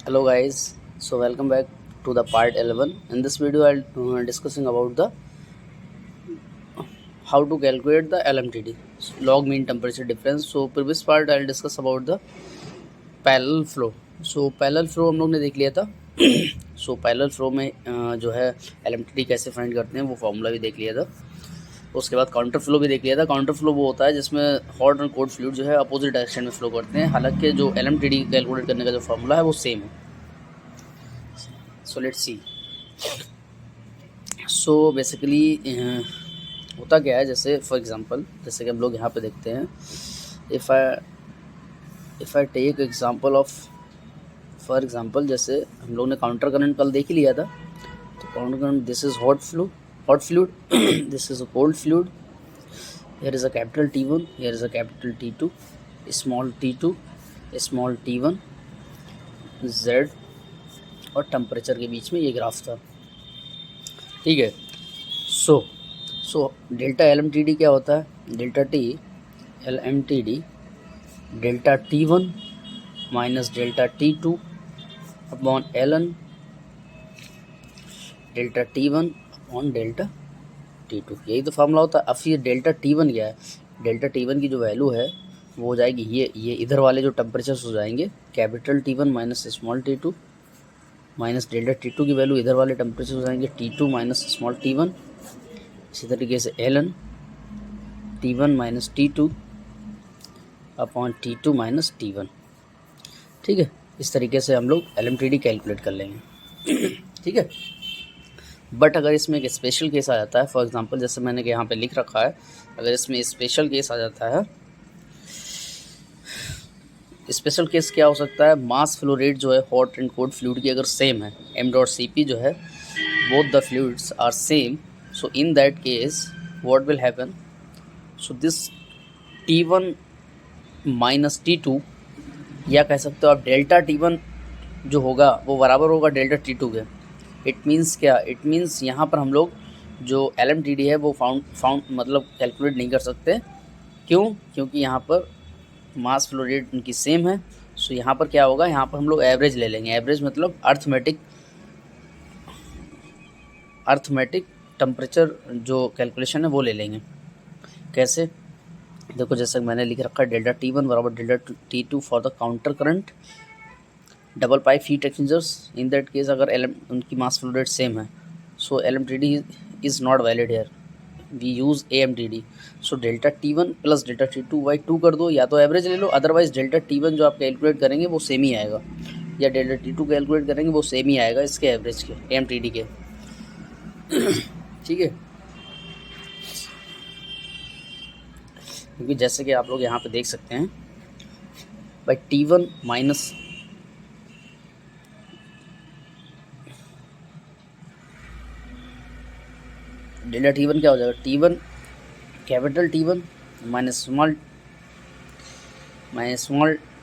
Hello guys, so welcome back to the part 11. In this video I'll discussing about the how to calculate the LMTD, log mean temperature difference. So previous part I'll discuss about the parallel flow. So parallel flow हम लोग ने देख लिया था. So parallel flow में जो है LMTD कैसे फाइंड करते हैं वो फॉर्मूला भी देख लिया था. उसके बाद काउंटर फ्लो भी देख लिया था. काउंटर फ्लो वो होता है जिसमें हॉट और कोल्ड फ्लूइड जो है अपोजिट डायरेक्शन में फ्लो करते हैं. हालांकि जो LMTD कैलकुलेट करने का जो फॉर्मूला है वो सेम है. So let's see. So basically होता क्या है, जैसे फॉर एग्जांपल जैसे कि हम लोग यहाँ पे देखते हैं. If I take example of for example जैसे हम लोग ने काउंटर करंट कल देख ही लिया था. तो counter current, this is hot fluid, this is a cold fluid. Here is a capital T1, here is a capital T2, small t2, small t1, z और टेम्परेचर के बीच में ये ग्राफ था. ठीक है. सो डेल्टा LMTD क्या होता है? Delta T LMTD delta T1 minus delta T2 upon ln delta T1 upon delta T2. यही तो फार्मूला होता है. अब ये डेल्टा T1 क्या है? डेल्टा T1 की जो वैल्यू है वो हो जाएगी ये इधर वाले जो टेम्परेचर्स हो जाएंगे capital T1 minus small t2 minus delta T2 की वैल्यू इधर वाले टेम्परेचर हो जाएंगे T2 माइनस स्मॉल t1. इसी तरीके से ln T1 minus T2 upon T2 minus T1. ठीक है. इस तरीके से हम लोग LMTD कैलकुलेट कर लेंगे. ठीक है. बट अगर इसमें एक स्पेशल केस आ जाता है, फॉर एग्जांपल जैसे मैंने यहाँ पे लिख रखा है, अगर इसमें स्पेशल केस आ जाता है, स्पेशल केस क्या हो सकता है? मास फ्लो रेट जो है हॉट एंड कोल्ड फ्लूइड की अगर सेम है, m.Cp जो है, both the fluids are same. So in that case what will happen? So this T1 minus T2, या कह सकते हो आप डेल्टा T1 जो होगा वो बराबर होगा डेल्टा T2 के. इट मीन्स क्या? इट मीन्स यहाँ पर हम लोग जो LMTD है वो फाउंड मतलब कैलकुलेट नहीं कर सकते. क्यों? क्योंकि यहाँ पर मास फ्लो रेट उनकी सेम है. सो यहाँ पर क्या होगा? यहाँ पर हम लोग एवरेज ले लेंगे. एवरेज मतलब अर्थमेटिक टेम्परेचर जो कैलकुलेशन है वो ले लेंगे. कैसे? देखो जैसे मैंने लिख रखा है डेल्टा T1 बराबर delta T2 for the counter current double pipe heat exchangers. In that case अगर उनकी मास फ्लो रेट सेम है, so LMTD is not valid here, we use AMTD. So delta T1 plus delta T2 by 2 कर दो, या तो average ले लो, otherwise delta T1 जो आप कैलकुलेट करेंगे वो सेम ही आएगा, या डेल्टा T2 कैलकुलेट करेंगे वो सेम ही आएगा इसके एवरेज के, AMTD के. ठीक है. क्योंकि जैसे कि आप लोग यहाँ पे देख सकते हैं भाई T1 माइनस डेल्टा T1 क्या हो जाएगा? T1 capital T1 minus small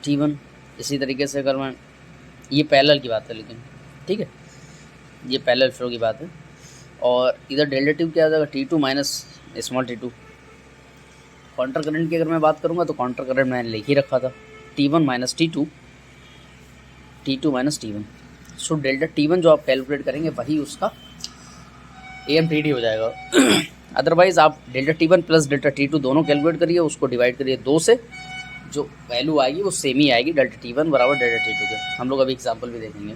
t1. इसी तरीके से अगर मैं, ये पैरेलल की बात है लेकिन, ठीक है, ये पैरेलल फ्लो की बात है. और इधर डेल्टा T क्या हो जाएगा? T2 minus small t2. Counter current की अगर मैं बात करूँगा तो काउंटर करंट मैंने लिख ही रखा था T1 minus T2 minus T1. सो डेल्टा T1 जो आप कैलकुलेट करेंगे वही उसका AMTD हो जाएगा. अदरवाइज़ आप delta T1 plus delta T2 दोनों कैलकुलेट करिए, उसको डिवाइड करिए 2 से, जो वैल्यू आएगी वो सेम ही आएगी, डेल्टा T1 बराबर डेल्टा T2 के. हम लोग अभी एग्जांपल भी देखेंगे.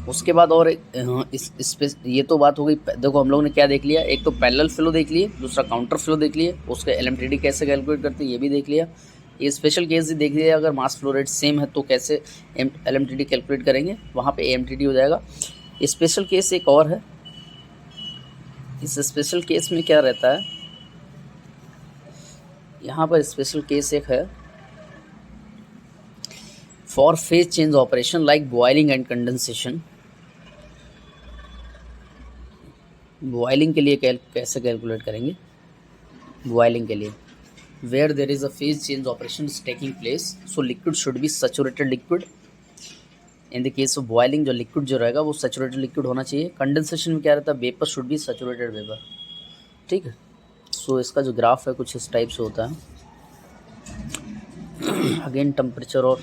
उसके बाद और ये तो बात हो गई. देखो हम लोग ने क्या देख लिया? एक तो पैरेलल फ्लो देख लिए, दूसरा काउंटर फ्लो देख लिए, उसके LMTD कैसे कैलकुलेट करते हैं ये भी देख लिया. ये स्पेशल केस भी देख लिया, अगर मास फ्लो रेट सेम है तो कैसे LMTD कैलकुलेट करेंगे, वहाँ पे AMTD हो जाएगा. स्पेशल केस एक और है. इस स्पेशल केस में क्या रहता है? यहाँ पर स्पेशल केस एक है for phase change operation like boiling and condensation. Boiling के लिए कैसे कैलकुलेट करेंगे? बॉइलिंग के लिए where there is a phase change operation is taking place, so liquid should be saturated liquid. in the case of boiling जो liquid जो रहेगा वो saturated liquid होना चाहिए. कंडेंसेशन में क्या रहता है? Vapour should be saturated vapour. ठीक है. सो इसका जो ग्राफ है कुछ इस टाइप से होता है. अगेन टेम्परेचर और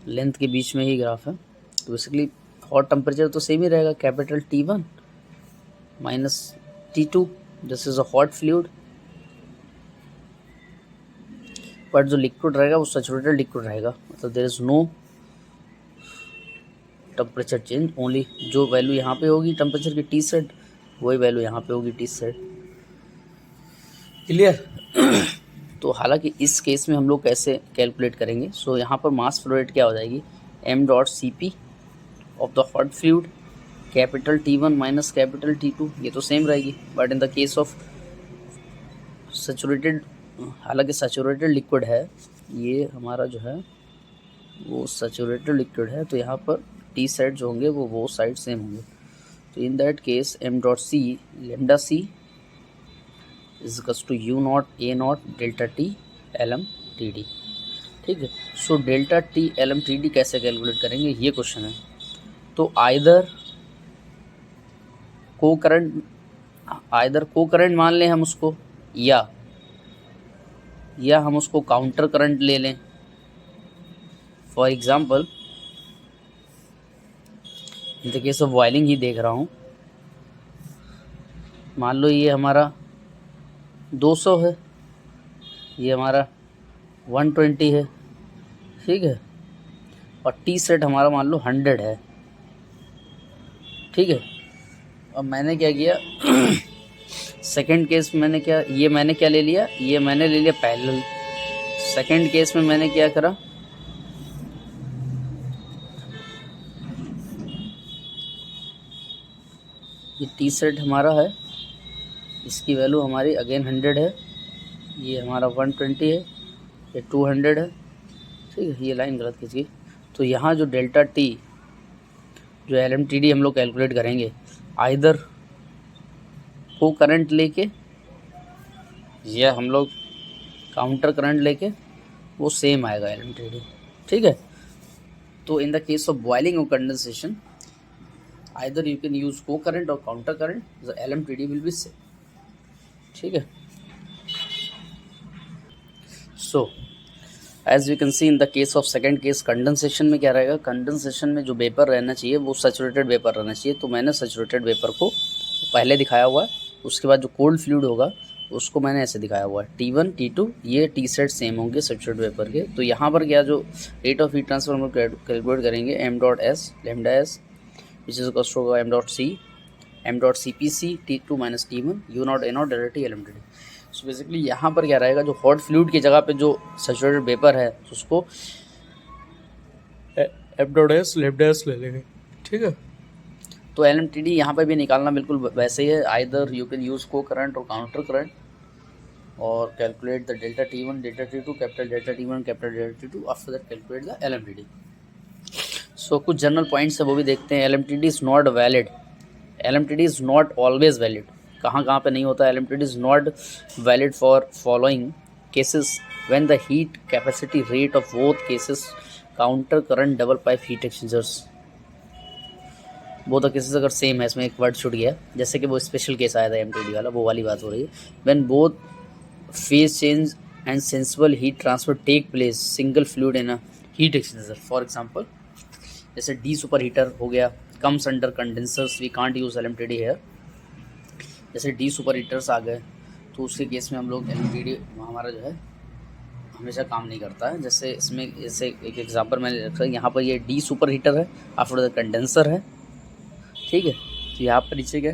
लेंथ के बीच में ही ग्राफ है। तो बेसिकली हॉट टेम्परेचर तो सेम ही रहेगा, capital T1 minus T2, this is a hot fluid. But जो लिक्विड रहेगा वो सैचुरेटेड लिक्विड रहेगा, मतलब there is no temperature change, only जो वैल्यू यहाँ पे होगी टेम्परेचर की टी सेट, वही वैल्यू यहाँ पे होगी टी सेट। क्लियर? तो हालांकि इस केस में हम लोग कैसे कैलकुलेट करेंगे, सो यहाँ पर मास फ्लो रेट क्या हो जाएगी, m.Cp of the hot fluid capital T1 minus capital T2, ये तो सेम रहेगी। But in the case of saturated, हालांकि सैचुरेटेड लिक्विड है, ये हमारा जो है वो सैचुरेटेड लिक्विड है, तो यहाँ पर टी सेट जो होंगे वो साइड सेम होंगे। तो in that case m.C lambda C is equals to U0 A0 delta T LMTD। ठीक है, सो डेल्टा T LMTD कैसे कैलकुलेट करेंगे, ये क्वेश्चन है। तो आइदर को करंट मान लें हम उसको, या हम उसको काउंटर करंट ले लें। For example in the case of boiling ही देख रहा हूँ, मान लो ये हमारा 200 है, ये हमारा 120 है, ठीक है, और टी सेट हमारा मान लो 100 है, ठीक है। अब मैंने क्या किया सेकंड केस में मैंने क्या ले लिया, ये मैंने ले लिया पैरेलल। सेकंड केस में मैंने क्या करा, ये टी सेट हमारा है, इसकी वैल्यू हमारी अगेन 100 है, ये हमारा 120 है, ये 200 है, ठीक है, ये लाइन गलत खींच गई। तो यहाँ जो डेल्टा टी जो LMTD हम लोग कैलकुलेट करेंगे, आइदर को करंट लेके या हम लोग काउंटर करंट लेके, वो सेम आएगा LMTD, ठीक है। तो in the case of boiling और condensation, either you can use co current और counter current, the LMTD will be same, ठीक है। So as we can see in the case of second case condensation में क्या रहेगा, condensation में जो vapour रहना चाहिए वो सैचुरेटेड वेपर रहना चाहिए। तो मैंने सैचुरेटेड वेपर को पहले दिखाया हुआ है, उसके बाद जो कोल्ड फ्लूइड होगा उसको मैंने ऐसे दिखाया हुआ है, T1 T2, ये टी सेट सेम होंगे सैचुरेटेड वेपर के। तो यहाँ पर क्या जो रेट ऑफ हीट ट्रांसफर हम लोग कैलकुलेट करेंगे, m.S lambda S which is equals to m.CPC T2 minus T1 U0 A0 delta T LMTD। सो बेसिकली यहाँ पर क्या रहेगा, जो हॉट फ्लूइड की जगह पे जो सैचुरेटेड वेपर है उसको m.S लेमडा S ले लेंगे, ठीक है। तो LMTD यहाँ पे भी निकालना बिल्कुल वैसे ही है, either you can use co current और काउंटर करंट और calculate the delta T1 delta T2 capital delta T1 capital delta T2, after that calculate the LMTD। सो कुछ जनरल पॉइंट्स है वो भी देखते हैं। LMTD is not valid, LMTD is not always valid. कहाँ पे नहीं होता, LMTD is not valid for following cases when the heat capacity rate of both cases counter current double pipe heat exchangers, वो तो केसेस अगर same है, इसमें एक वर्ड छूट गया, जैसे कि वो स्पेशल केस आया था MTD वाला, वो वाली बात हो रही है। When both phase change and sensible heat transfer take place single fluid in a heat exchanger, for example जैसे डी सुपर हीटर हो गया, comes under condensers, we can't use LMTD here. जैसे डी सुपर हीटर्स आ गए तो उसके case में हम लोग LMTD हमारा जो है हमेशा काम नहीं करता है। जैसे इसमें जैसे एक एग्जांपल मैंने रखा है, यहाँ पर ये डी सुपर हीटर है, आफ्टर द कंडेंसर है, ठीक है। तो यहाँ पर नीचे क्या,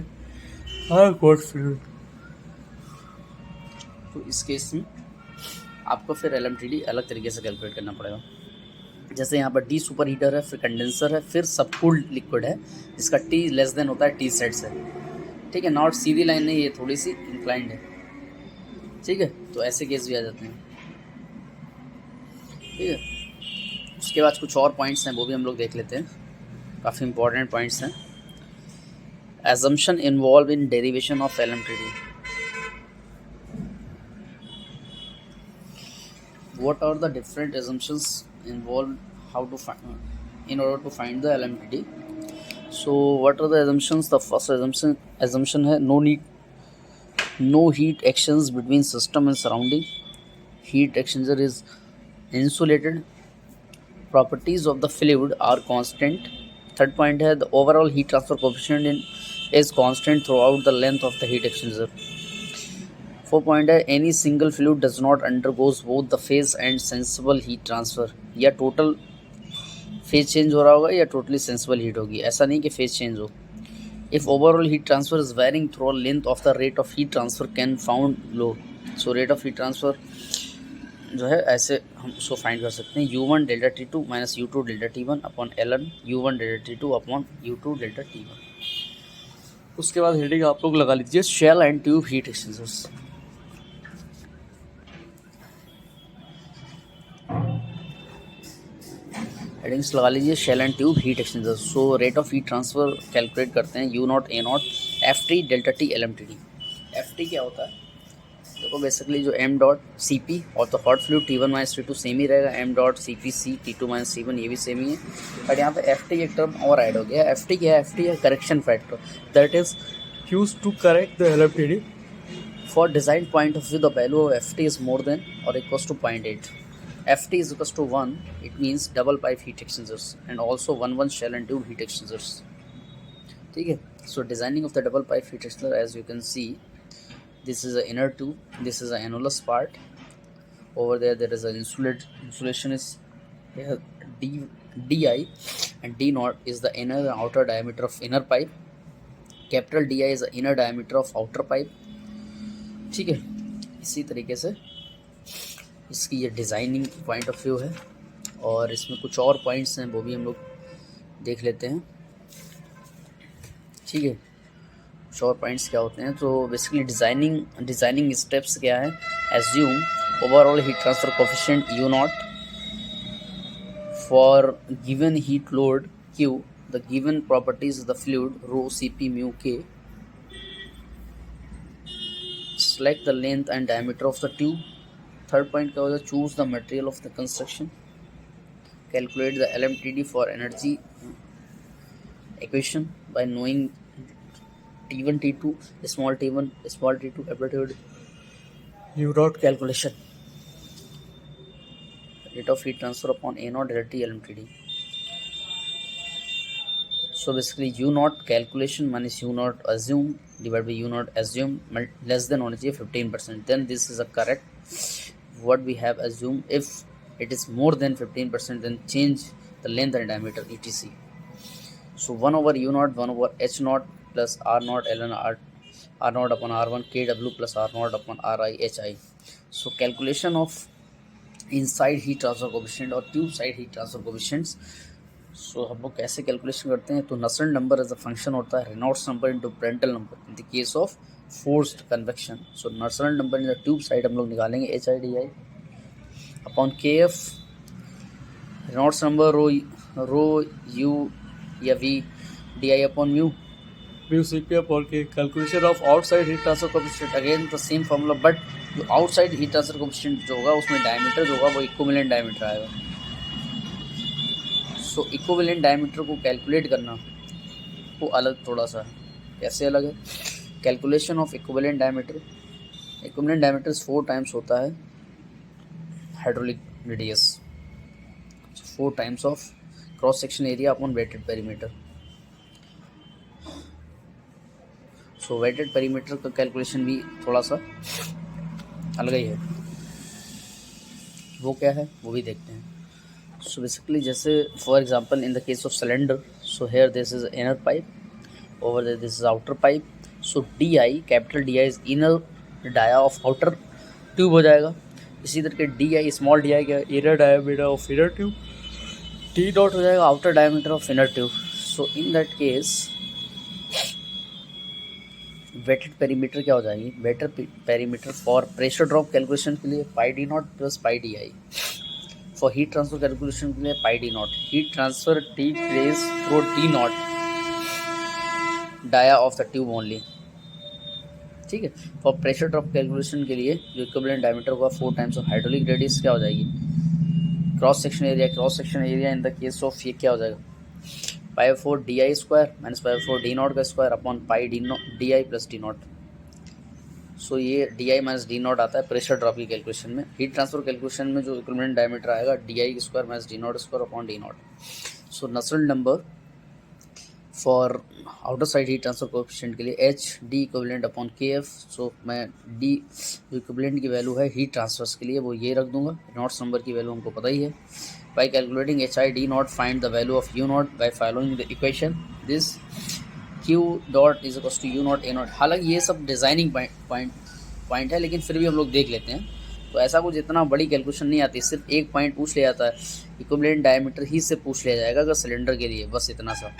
तो इस केस में आपको फिर LMTD अलग तरीके से कैलकुलेट करना पड़ेगा। जैसे यहाँ पर डी सुपर हीटर है, फिर कंडेंसर है, फिर सबकूल्ड लिक्विड है जिसका T लेस देन होता है टी सेट से, ठीक है। नॉट सीधी लाइन नहीं, ये थोड़ी सी इंक्लाइंड है, ठीक है। तो ऐसे केस भी आ जाते हैं, ठीक है। उसके बाद कुछ और पॉइंट्स हैं वो भी हम लोग देख लेते हैं, काफ़ी इंपॉर्टेंट पॉइंट्स हैं। assumption involved in derivation of LMTD. What are the different assumptions involved, how to find in order to find the LMTD? So what are the assumptions? The first assumption है no heat exchange between system and surrounding. Heat exchanger is insulated properties of the fluid are constant. Third point है the overall heat transfer coefficient is constant throughout the length of the heat exchanger. Fourth point है any single fluid does not undergoes both the phase and sensible heat transfer. या total phase change हो रहा होगा या totally sensible heat होगी, ऐसा नहीं कि phase change हो. If overall heat transfer is varying through a length of the rate of heat transfer can found low. So rate of heat transfer जो है ऐसे हम उसको फाइंड कर सकते हैं U1 delta T2 minus U2 delta T1 upon ln U1 delta T2 upon U2 delta T1. उसके बाद हेडिंग आप लोग लगा लीजिए shell and tube heat exchangers. Headings लगा लीजिए shell and tube heat exchangers. So rate of heat transfer calculate करते हैं U0 A0 FT delta T LMTD. FT क्या होता है देखो बेसिकली जो m डॉट सी पी और तो hot fluid T1 minus T2 same ही रहेगा. m dot C P C T2 minus T1 ये भी सेम ही है. बट यहाँ पे एफ टी एक टर्म और ऐड हो गया. एफ टी क्या है? एफ टी है correction factor that is use to correct the LMTD. For design point of view the value of F T is more than और equals to 0.8. F T is equals to 1. It means double pipe heat exchangers and also 1 shell and tube heat exchangers. ठीक है. So designing of the double pipe heat exchanger as you can see. This is an inner tube. This is an annulus part. Over there is an insulation is here di and d naught is the inner and outer diameter of inner pipe. Capital Di is the inner diameter of outer pipe. ठीक है. इसी तरीके से इसकी ये designing point of view है और इसमें कुछ और पॉइंट्स हैं वो भी हम लोग देख लेते हैं. ठीक है. शॉर्ट पॉइंट्स क्या होते हैं तो बेसिकली डिज़ाइनिंग स्टेप्स क्या है. Assume overall heat transfer coefficient U0 for given heat load Q. The given properties of the fluid rho Cp mu K. Select the length and diameter of the tube. Third point क्या होता है choose the material of the construction. Calculate the LMTD for energy equation by knowing T1 T2 small t1 small t2 capital U0 calculation. Rate of heat transfer upon A0 delta T LMTD. So basically U0 calculation minus U0 assume divided by U0 assume less than or equal 15%. Then this is a correct. What we have assumed if it is more than 15% then change the length and diameter etc. So 1 over U0 1 over H0 plus R0 ln R0 upon R1 KW plus R0 upon RI HI. So calculation of inside heat transfer coefficient और tube side heat transfer coefficients. So हम लोग कैसे calculation करते हैं तो Nusselt number as a function होता है Reynolds number into Prandtl number in the case of forced convection. So Nusselt number in the tube side हम लोग निकालेंगे HI DI upon KF. Reynolds number रो U या V DI upon mu Cp upon K. Calculation of outside heat transfer coefficient again the same formula but जो outside heat transfer coefficient जो होगा उसमें diameter जो होगा वो equivalent diameter आएगा. So equivalent diameter को calculate करना वो अलग थोड़ा सा कैसे अलग है. Calculation of equivalent diameter 4 times होता है hydraulic radius. So 4 times of cross section area upon weighted perimeter. So wetted perimeter का कैलकुलेशन भी थोड़ा सा अलग ही है. वो क्या है वो भी देखते हैं. सो बेसिकली जैसे for example in the case of cylinder so here this is inner pipe over there this is outer pipe. So DI capital DI is inner dia of outer tube हो जाएगा. इसी तरीके DI small DI क्या inner diameter of inner tube. T dot हो जाएगा outer diameter of inner tube. So in that case weighted perimeter क्या हो जाएगी. Weighted perimeter for pressure drop calculation के लिए pi D0 plus pi DI. For heat transfer calculation के लिए pi D0. Heat transfer take place through D0 dia of the tube only. ठीक है. For pressure drop calculation के लिए जो equivalent diameter होगा 4 टाइम्स ऑफ हाइड्रोलिक रेडियस क्या हो जाएगी cross section area in the case of ये क्या हो जाएगा pi 4 DI square minus pi 4 D0 का square upon pi DI plus D0. So ये D I minus D naught आता है प्रेशर ड्रॉप की कैलकुलेशन में। हीट ट्रांसफर कैलकुलेशन में जो इक्विवेलेंट डायमीटर आएगा D I square minus D naught square upon D naught. So Nusselt number for outer side heat transfer coefficient के लिए H D equivalent upon के F. सो मैं D जो equivalent की value है हीट ट्रांसफर्स के लिए वो ये रख दूंगा। नॉट्स नंबर की वैल्यू हमको पता ही है। By calculating H I D not find the value of U not by following the equation this Q dot is equals to U not A not. हालांकि ये सब डिज़ाइनिंग पॉइंट है, लेकिन फिर भी हम लोग देख लेते हैं। तो ऐसा कुछ इतना बड़ी कैलकुलेशन नहीं आती, सिर्फ एक पॉइंट पूछ लिया जाता है, इक्विवेलेंट डायमीटर ही से पूछ लिया जाएगा अगर सिलेंडर के लिए, बस इतना सा।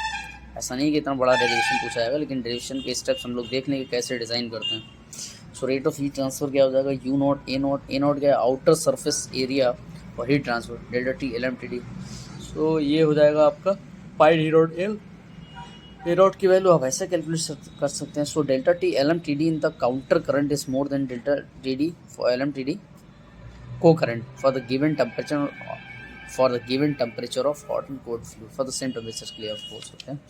ऐसा नहीं कि इतना बड़ा डेरिवेशन पूछा जाएगा, लेकिन डेरिवेशन के स्टेप्स हम लोग देख लेंगे कैसे डिज़ाइन करते हैं। So rate of heat transfer क्या हो जाएगा, U not A naught. A naught क्या है, आउटर सरफेस एरिया और heat transfer delta T L M T D. So ये हो जाएगा आपका pi D naught L. A naught की वैल्यू आप ऐसे कैलकुलेट कर सकते हैं। So delta T L M T D in the counter current is more than delta T D for L M T D को current for the given temperature of hot and cold fluid for the same temperature के लिए आप बोल सकते हैं।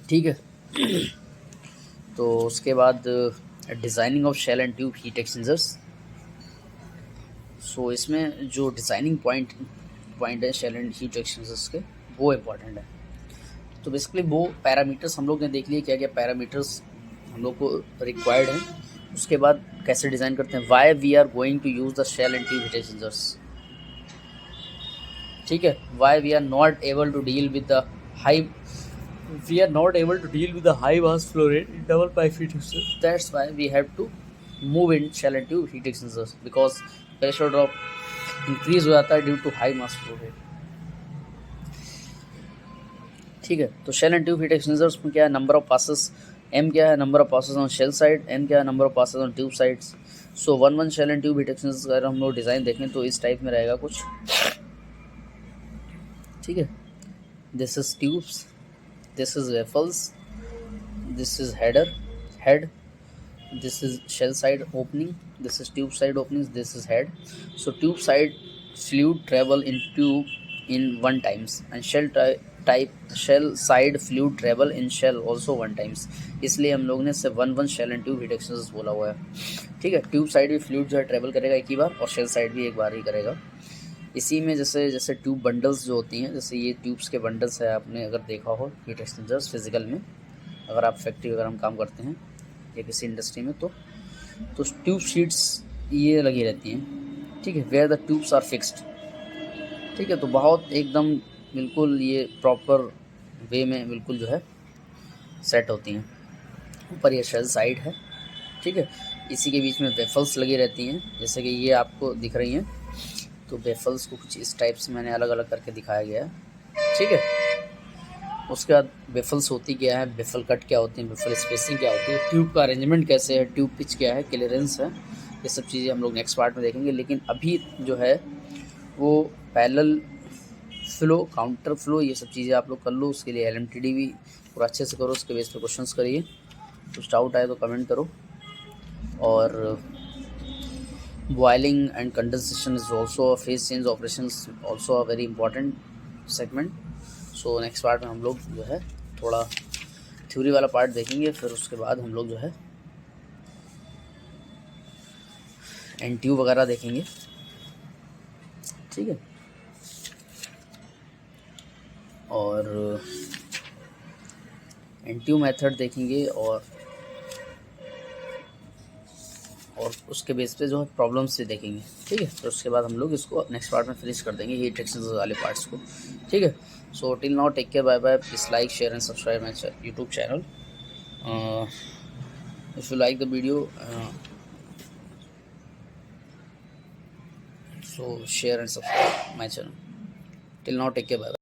ठीक है। तो उसके बाद designing of shell and tube heat exchangers. So इसमें जो डिज़ाइनिंग पॉइंट है शेल एंड हीट एक्सचेंजर्स के, वो इम्पॉर्टेंट है। तो बेसिकली वो पैरामीटर्स हम लोग ने देख लिए, क्या क्या पैरामीटर्स हम लोग को रिक्वायर्ड हैं। उसके बाद कैसे डिज़ाइन करते हैं, why we are going to use the shell and tube heat exchangers. ठीक है, why we are not able to deal with the high mass flow rate in double pipe heat exchangers. That's why we have to move in shell and tube heat exchangers, because pressure drop increase हो जाता है due to high mass flow rate। ठीक है, तो shell and tube heat exchangers में क्या है, number of passes, m क्या है, number of passes on shell side, n क्या है, number of passes on tube sides। so one shell and tube heat exchangers अगर हम लोग डिज़ाइन देखें तो इस टाइप में रहेगा कुछ। ठीक है, this is tubes, this is baffles, this is head, this is shell side opening, this is tube side openings, this is head। so tube side fluid travel in tube in 1 times and shell side fluid travel in shell also 1 times। इसलिए हम लोग ने से 1 shell and tube heat exchangers बोला हुआ है। ठीक है, ट्यूब साइड भी फ्लूइड जो है ट्रेवल करेगा एक ही बार, और शेल साइड भी एक बार ही करेगा। इसी में जैसे ट्यूब बंडल्स जो होती हैं, जैसे ये ट्यूब्स के बंडल्स है, आपने अगर देखा हो हीट एक्सचेंजर्स फिजिकल में, अगर आप फैक्ट्री वगैरह में काम करते हैं या किसी इंडस्ट्री में, तो ट्यूब शीट्स ये लगी रहती हैं। ठीक है, where the tubes are fixed. ठीक है, तो बहुत एकदम बिल्कुल ये प्रॉपर वे में बिल्कुल जो है सेट होती हैं। ऊपर ये शेल साइड है। ठीक है, इसी के बीच में वेफल्स लगी रहती हैं, जैसे कि ये आपको दिख रही हैं। तो वेफल्स को कुछ इस टाइप से मैंने अलग अलग करके दिखाया गया है। ठीक है, उसके बाद वेफल्स होती क्या है, वेफल कट क्या होती है, वेफल स्पेसिंग क्या होती है, ट्यूब का अरेंजमेंट कैसे है, ट्यूब पिच क्या है, क्लियरेंस है, ये सब चीज़ें हम लोग नेक्स्ट पार्ट में देखेंगे। लेकिन अभी जो है वो पैरेलल फ्लो, काउंटर फ्लो, ये सब चीज़ें आप लोग कर लो। उसके लिए LMTD भी पूरा अच्छे से करो, उसके बेस पे क्वेश्चंस करिए। कुछ डाउट आए तो कमेंट करो। और boiling and condensation is also phase change operations also a very important segment. So next part में हम लोग जो है थोड़ा थ्योरी वाला पार्ट देखेंगे, फिर उसके बाद हम लोग जो है एंड ट्यूब वगैरह देखेंगे। ठीक है, और एंड ट्यूब मेथड देखेंगे, और उसके बेस पे जो है प्रॉब्लम्स भी देखेंगे। ठीक है, तो उसके बाद हम लोग इसको नेक्स्ट पार्ट में फिनिश कर देंगे हीट एक्सचेंजर्स वाले पार्ट्स को। ठीक है, so till now take care, bye bye, please like share and subscribe my YouTube channel. If you like the video, so share and subscribe my channel. Till now, take care, bye bye.